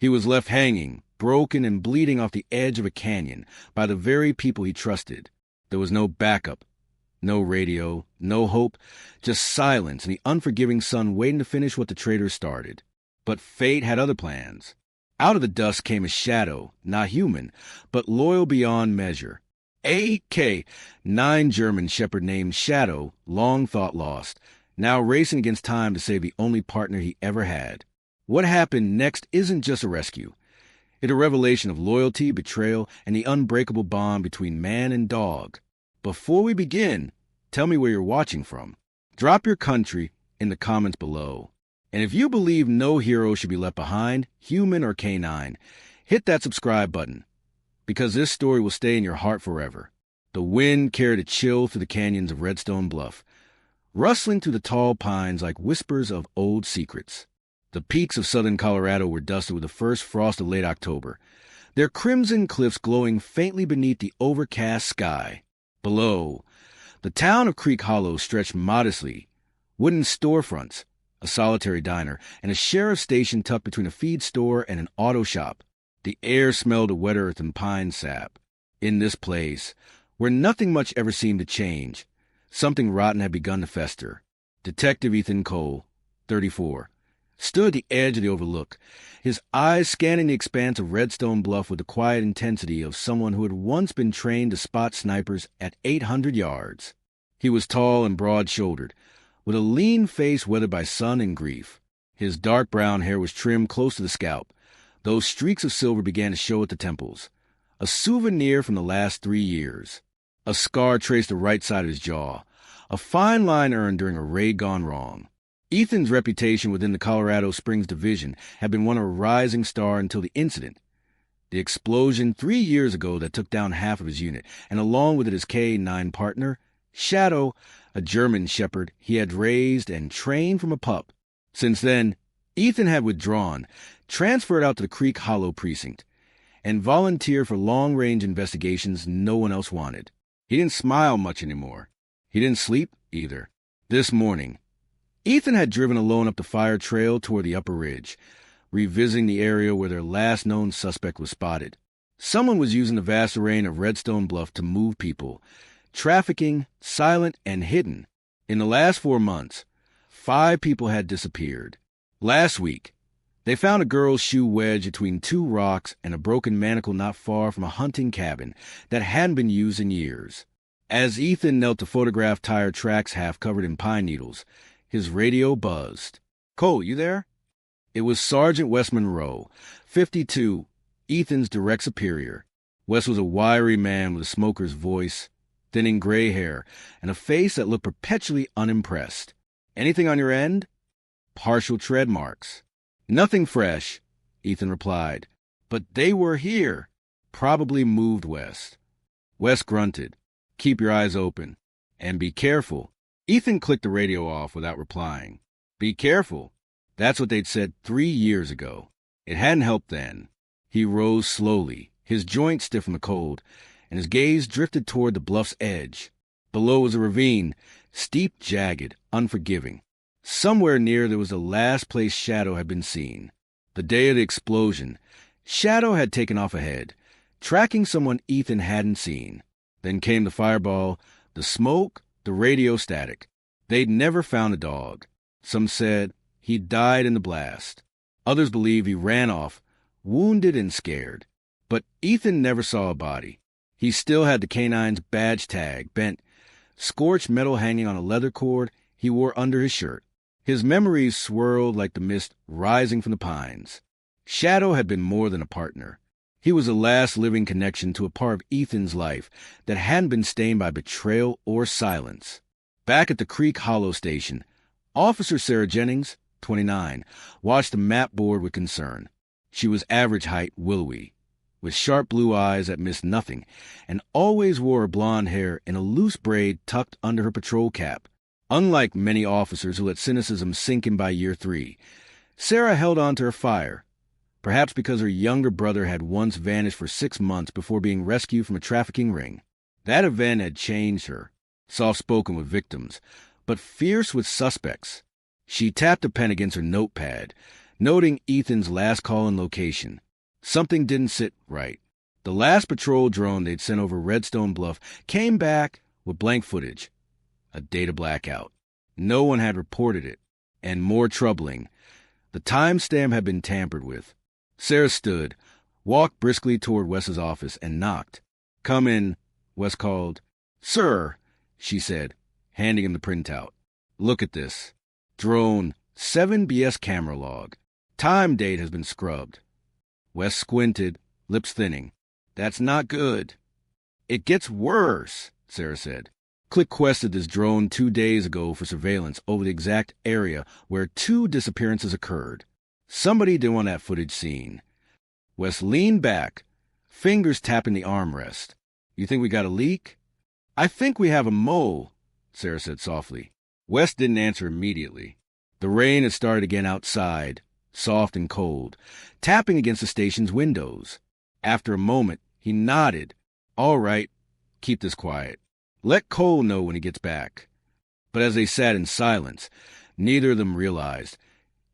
He was left hanging, broken and bleeding off the edge of a canyon by the very people he trusted. There was no backup, no radio, no hope, just silence and the unforgiving sun waiting to finish what the traitors started. But fate had other plans. Out of the dust came a shadow, not human, but loyal beyond measure. A.K., 9 German shepherd named Shadow, long thought lost, now racing against time to save the only partner he ever had. What happened next isn't just a rescue. It's a revelation of loyalty, betrayal, and the unbreakable bond between man and dog. Before we begin, tell me where you're watching from. Drop your country in the comments below. And if you believe no hero should be left behind, human or canine, hit that subscribe button, because this story will stay in your heart forever. The wind carried a chill through the canyons of Redstone Bluff, rustling through the tall pines like whispers of old secrets. The peaks of southern Colorado were dusted with the first frost of late October, their crimson cliffs glowing faintly beneath the overcast sky. Below, the town of Creek Hollow stretched modestly, wooden storefronts, a solitary diner, and a sheriff's station tucked between a feed store and an auto shop. The air smelled of wet earth and pine sap. In this place, where nothing much ever seemed to change, something rotten had begun to fester. Detective Ethan Cole, 34, stood at the edge of the overlook, his eyes scanning the expanse of Redstone Bluff with the quiet intensity of someone who had once been trained to spot snipers at 800 yards. He was tall and broad-shouldered, with a lean face weathered by sun and grief. His dark brown hair was trimmed close to the scalp, though streaks of silver began to show at the temples, a souvenir from the last 3 years. A scar traced the right side of his jaw, a fine line earned during a raid gone wrong. Ethan's reputation within the Colorado Springs Division had been one of a rising star until the incident, the explosion 3 years ago that took down half of his unit, and along with it his K-9 partner, Shadow, a German shepherd he had raised and trained from a pup. Since then, Ethan had withdrawn, transferred out to the Creek Hollow precinct, and volunteered for long-range investigations no one else wanted. He didn't smile much anymore. He didn't sleep either. This morning, Ethan had driven alone up the fire trail toward the upper ridge, revisiting the area where their last known suspect was spotted. Someone was using the vast terrain of Redstone Bluff to move people, trafficking, silent and hidden. In the last 4 months, 5 people had disappeared. Last week, they found a girl's shoe wedged between 2 rocks and a broken manacle not far from a hunting cabin that hadn't been used in years. As Ethan knelt to photograph tire tracks half covered in pine needles, his radio buzzed. "Cole, you there?" It was Sergeant Wes Monroe, 52, Ethan's direct superior. Wes was a wiry man with a smoker's voice, thinning gray hair, and a face that looked perpetually unimpressed. "Anything on your end?" "Partial tread marks." "Nothing fresh," Ethan replied. "But they were here." "Probably moved west." Wes grunted. "Keep your eyes open. And be careful." Ethan clicked the radio off without replying. Be careful. That's what they'd said 3 years ago. It hadn't helped then. He rose slowly, his joints stiff from the cold, and his gaze drifted toward the bluff's edge. Below was a ravine, steep, jagged, unforgiving. Somewhere near there was the last place Shadow had been seen. The day of the explosion, Shadow had taken off ahead, tracking someone Ethan hadn't seen. Then came the fireball, the smoke, the radio static. They'd never found a dog. Some said he died in the blast. Others believed he ran off, wounded and scared. But Ethan never saw a body. He still had the canine's badge tag bent, scorched metal hanging on a leather cord he wore under his shirt. His memories swirled like the mist rising from the pines. Shadow had been more than a partner. He was the last living connection to a part of Ethan's life that hadn't been stained by betrayal or silence. Back at the Creek Hollow station, Officer Sarah Jennings, 29, watched the map board with concern. She was average height, willowy, with sharp blue eyes that missed nothing, and always wore her blonde hair in a loose braid tucked under her patrol cap. Unlike many officers who let cynicism sink in by year 3, Sarah held on to her fire, perhaps because her younger brother had once vanished for 6 months before being rescued from a trafficking ring. That event had changed her, soft-spoken with victims, but fierce with suspects. She tapped a pen against her notepad, noting Ethan's last call and location. Something didn't sit right. The last patrol drone they'd sent over Redstone Bluff came back with blank footage. A data blackout. No one had reported it. And more troubling, the timestamp had been tampered with. Sarah stood, walked briskly toward Wes's office, and knocked. "Come in," Wes called. "Sir," she said, handing him the printout. "Look at this. Drone 7BS camera log. Time date has been scrubbed." Wes squinted, lips thinning. "That's not good." "It gets worse," Sarah said. Click quested this drone 2 days ago for surveillance over the exact area where 2 disappearances occurred. Somebody didn't want that footage seen. Wes leaned back, fingers tapping the armrest. "You think we got a leak?" "I think we have a mole," Sarah said softly. Wes didn't answer immediately. The rain had started again outside, soft and cold, tapping against the station's windows. After a moment, he nodded. "All right, keep this quiet. Let Cole know when he gets back." But as they sat in silence, neither of them realized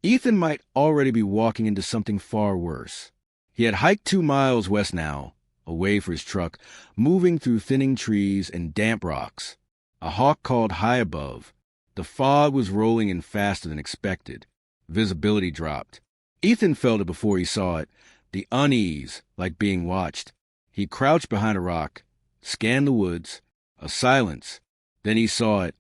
Ethan might already be walking into something far worse. He had hiked 2 miles west now, away for his truck, moving through thinning trees and damp rocks. A hawk called high above. The fog was rolling in faster than expected. Visibility dropped. Ethan felt it before he saw it, the unease, like being watched. He crouched behind a rock, scanned the woods. A silence. Then he saw it.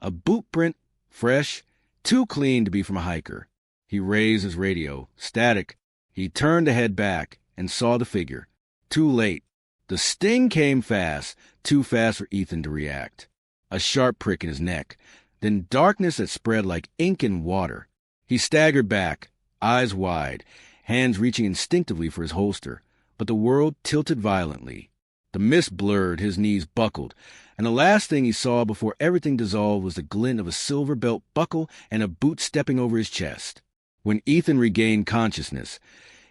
A boot print, fresh, too clean to be from a hiker. He raised his radio. Static. He turned to head back and saw the figure. Too late. The sting came fast, too fast for Ethan to react. A sharp prick in his neck, then darkness that spread like ink and water. He staggered back, eyes wide, hands reaching instinctively for his holster, but the world tilted violently. The mist blurred, his knees buckled, and the last thing he saw before everything dissolved was the glint of a silver belt buckle and a boot stepping over his chest. When Ethan regained consciousness,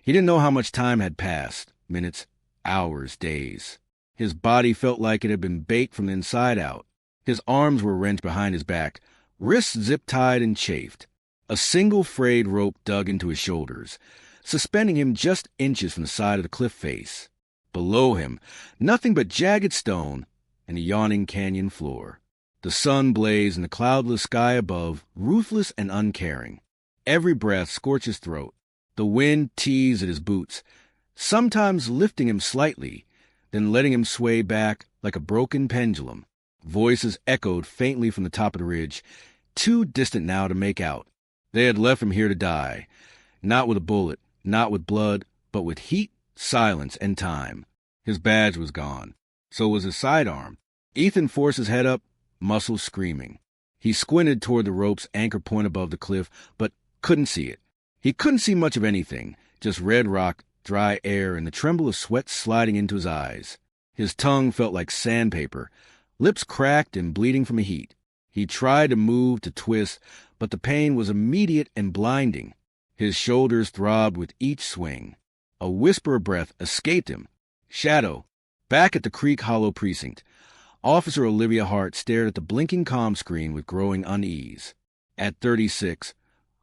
he didn't know how much time had passed, minutes, hours, days. His body felt like it had been baked from the inside out. His arms were wrenched behind his back, wrists zip-tied and chafed. A single frayed rope dug into his shoulders, suspending him just inches from the side of the cliff face. Below him, nothing but jagged stone and a yawning canyon floor. The sun blazed in the cloudless sky above, ruthless and uncaring. Every breath scorched his throat. The wind teased at his boots, sometimes lifting him slightly, then letting him sway back like a broken pendulum. Voices echoed faintly from the top of the ridge, too distant now to make out. They had left him here to die, not with a bullet, not with blood, but with heat, silence, and time. His badge was gone. So was his sidearm. Ethan forced his head up, muscles screaming. He squinted toward the rope's anchor point above the cliff, but couldn't see it. He couldn't see much of anything, just red rock, dry air, and the tremble of sweat sliding into his eyes. His tongue felt like sandpaper, lips cracked and bleeding from the heat. He tried to move, to twist, but the pain was immediate and blinding. His shoulders throbbed with each swing. A whisper of breath escaped him. Shadow. Back at the Creek Hollow precinct, Officer Olivia Hart stared at the blinking comm screen with growing unease. At 36,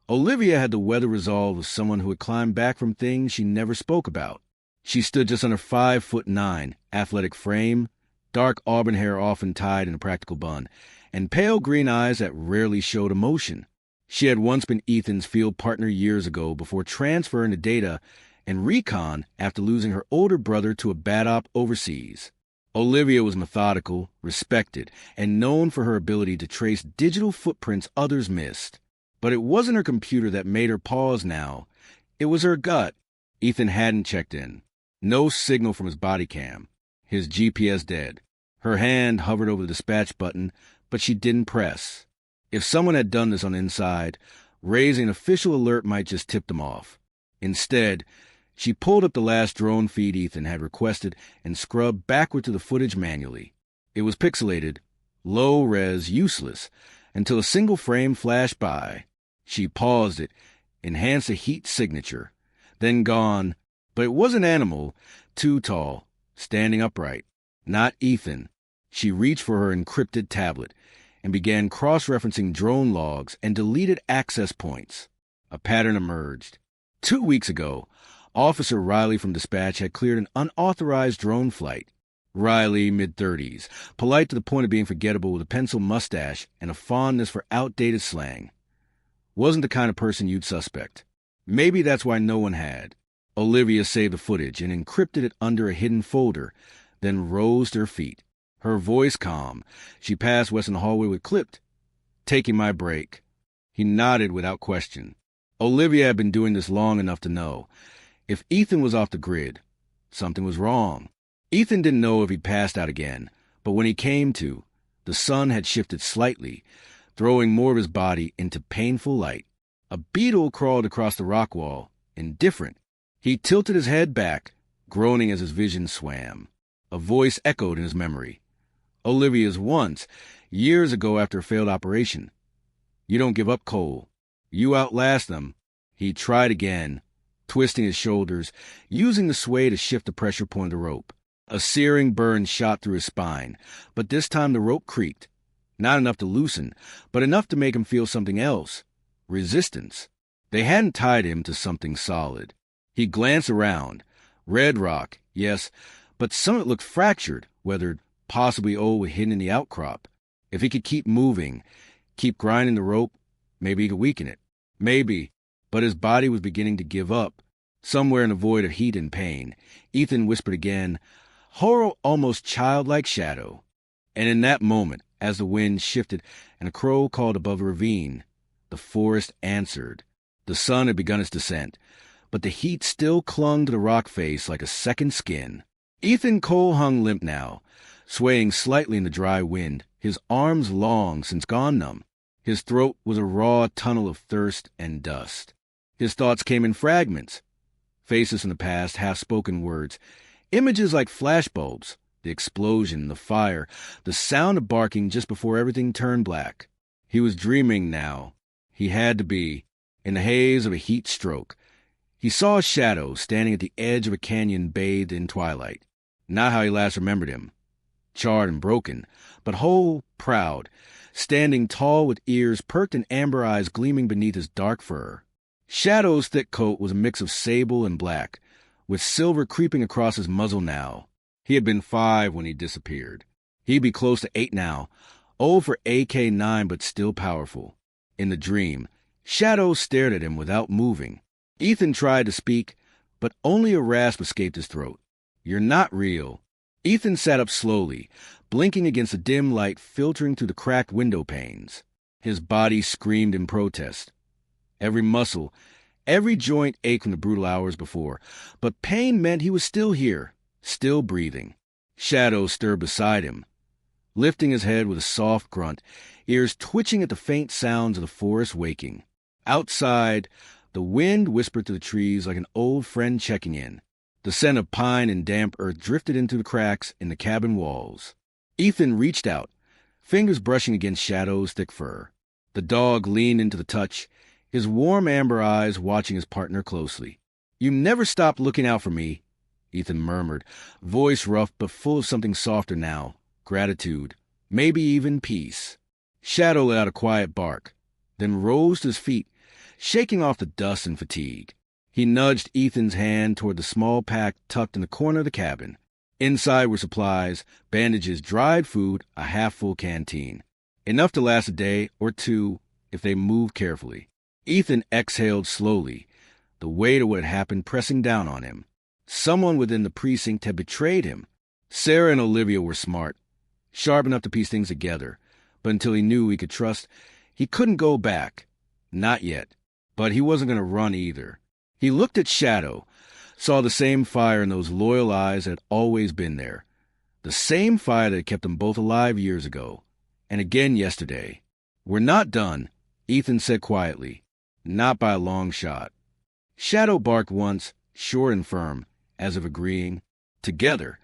Olivia had the weather resolve of someone who had climbed back from things she never spoke about. She stood just under 5'9", athletic frame, dark auburn hair often tied in a practical bun, and pale green eyes that rarely showed emotion. She had once been Ethan's field partner years ago before transferring to data and recon after losing her older brother to a bad op overseas. Olivia was methodical, respected, and known for her ability to trace digital footprints others missed. But it wasn't her computer that made her pause now. It was her gut. Ethan hadn't checked in. No signal from his body cam. His GPS dead. Her hand hovered over the dispatch button, but she didn't press. If someone had done this on the inside, raising an official alert might just tip them off. Instead, she pulled up the last drone feed Ethan had requested and scrubbed backward to the footage manually. It was pixelated, low-res, useless, until a single frame flashed by. She paused it, enhanced a heat signature, then gone. But it was an animal, too tall, standing upright. Not Ethan. She reached for her encrypted tablet and began cross-referencing drone logs and deleted access points. A pattern emerged. 2 weeks ago, Officer Riley from dispatch had cleared an unauthorized drone flight. Riley, mid-30s, polite to the point of being forgettable with a pencil mustache and a fondness for outdated slang. Wasn't the kind of person you'd suspect. Maybe that's why no one had. Olivia saved the footage and encrypted it under a hidden folder, then rose to her feet. Her voice calm. She passed Wes in the hallway with clipped. "Taking my break." He nodded without question. Olivia had been doing this long enough to know. If Ethan was off the grid, something was wrong. Ethan didn't know if he'd passed out again, but when he came to, the sun had shifted slightly, throwing more of his body into painful light. A beetle crawled across the rock wall, indifferent. He tilted his head back, groaning as his vision swam. A voice echoed in his memory. Olivia's once, years ago after a failed operation. "You don't give up, Cole. You outlast them." He tried again, twisting his shoulders, using the sway to shift the pressure point of the rope. A searing burn shot through his spine, but this time the rope creaked. Not enough to loosen, but enough to make him feel something else. Resistance. They hadn't tied him to something solid. He glanced around. Red rock, yes, but some of it looked fractured, weathered, possibly old with hidden in the outcrop. If he could keep moving, keep grinding the rope, maybe he could weaken it. Maybe. But his body was beginning to give up. Somewhere in a void of heat and pain, Ethan whispered again, horror almost childlike shadow. And in that moment, as the wind shifted and a crow called above a ravine, the forest answered. The sun had begun its descent, but the heat still clung to the rock face like a second skin. Ethan Cole hung limp now, swaying slightly in the dry wind, his arms long since gone numb. His throat was a raw tunnel of thirst and dust. His thoughts came in fragments. Faces from the past, half-spoken words, images like flashbulbs, the explosion, the fire, the sound of barking just before everything turned black. He was dreaming now. He had to be, in the haze of a heat stroke. He saw a shadow standing at the edge of a canyon bathed in twilight. Not how he last remembered him. Charred and broken, but whole, proud, standing tall with ears perked and amber eyes gleaming beneath his dark fur. Shadow's thick coat was a mix of sable and black, with silver creeping across his muzzle now. He had been 5 when he disappeared. He'd be close to 8 now, old for AK-9 but still powerful. In the dream, Shadow stared at him without moving. Ethan tried to speak, but only a rasp escaped his throat. "You're not real." Ethan sat up slowly, blinking against the dim light filtering through the cracked window panes. His body screamed in protest. Every muscle, every joint ached from the brutal hours before, but pain meant he was still here, still breathing. Shadow stirred beside him, lifting his head with a soft grunt, ears twitching at the faint sounds of the forest waking. Outside, the wind whispered through the trees like an old friend checking in. The scent of pine and damp earth drifted into the cracks in the cabin walls. Ethan reached out, fingers brushing against Shadow's thick fur. The dog leaned into the touch, his warm amber eyes watching his partner closely. "You never stopped looking out for me," Ethan murmured, voice rough but full of something softer now, gratitude, maybe even peace. Shadow let out a quiet bark, then rose to his feet, shaking off the dust and fatigue. He nudged Ethan's hand toward the small pack tucked in the corner of the cabin. Inside were supplies, bandages, dried food, a half-full canteen. Enough to last a day or two if they moved carefully. Ethan exhaled slowly, the weight of what had happened pressing down on him. Someone within the precinct had betrayed him. Sarah and Olivia were smart, sharp enough to piece things together, but until he knew he could trust, he couldn't go back. Not yet. But he wasn't going to run either. He looked at Shadow, saw the same fire in those loyal eyes that had always been there. The same fire that had kept them both alive years ago, and again yesterday. "We're not done," Ethan said quietly. "Not by a long shot." Shadow barked once, short and firm, as if agreeing. Together,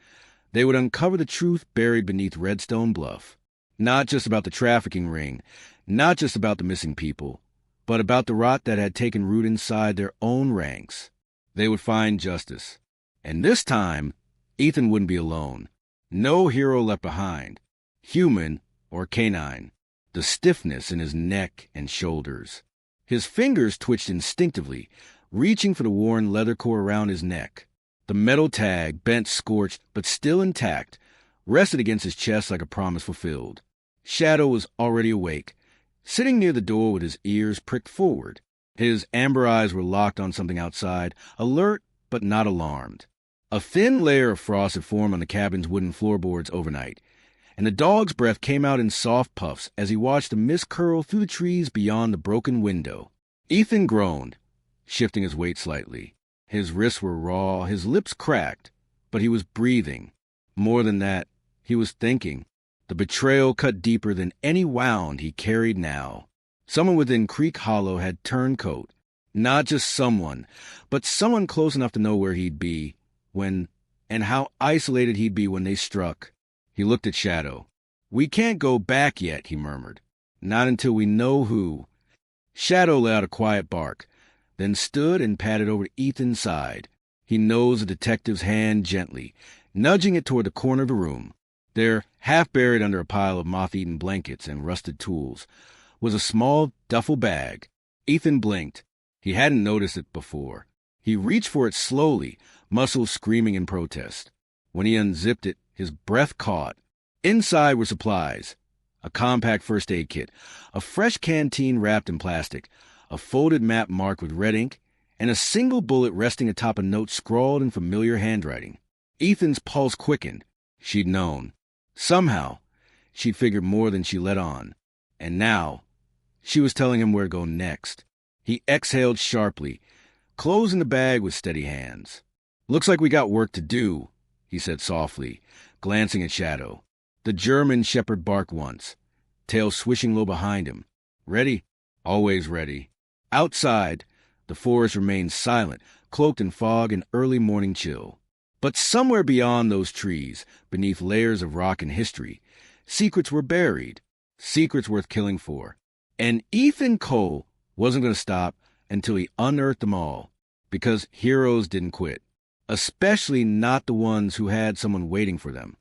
they would uncover the truth buried beneath Redstone Bluff. Not just about the trafficking ring, not just about the missing people, but about the rot that had taken root inside their own ranks. They would find justice. And this time, Ethan wouldn't be alone. No hero left behind, human or canine. The stiffness in his neck and shoulders. His fingers twitched instinctively, reaching for the worn leather core around his neck. The metal tag, bent, scorched, but still intact, rested against his chest like a promise fulfilled. Shadow was already awake, sitting near the door with his ears pricked forward. His amber eyes were locked on something outside, alert but not alarmed. A thin layer of frost had formed on the cabin's wooden floorboards overnight, and the dog's breath came out in soft puffs as he watched the mist curl through the trees beyond the broken window. Ethan groaned, shifting his weight slightly. His wrists were raw, his lips cracked, but he was breathing. More than that, he was thinking. The betrayal cut deeper than any wound he carried now. Someone within Creek Hollow had turncoat. Not just someone, but someone close enough to know where he'd be when, and how isolated he'd be when they struck. He looked at Shadow. "We can't go back yet," he murmured. "Not until we know who." Shadow let out a quiet bark, then stood and patted over to Ethan's side. He nosed the detective's hand gently, nudging it toward the corner of the room. There, half buried under a pile of moth-eaten blankets and rusted tools, was a small duffel bag. Ethan blinked. He hadn't noticed it before. He reached for it slowly, muscles screaming in protest. When he unzipped it, his breath caught. Inside were supplies: a compact first aid kit, a fresh canteen wrapped in plastic, a folded map marked with red ink, and a single bullet resting atop a note scrawled in familiar handwriting. Ethan's pulse quickened. She'd known. Somehow, she'd figured more than she let on. And now, she was telling him where to go next. He exhaled sharply, closing the bag with steady hands. "Looks like we got work to do," he said softly, glancing at Shadow. The German shepherd barked once, tail swishing low behind him. Ready? Always ready. Outside, the forest remained silent, cloaked in fog and early morning chill. But somewhere beyond those trees, beneath layers of rock and history, secrets were buried, secrets worth killing for. And Ethan Cole wasn't going to stop until he unearthed them all, because heroes didn't quit, especially not the ones who had someone waiting for them.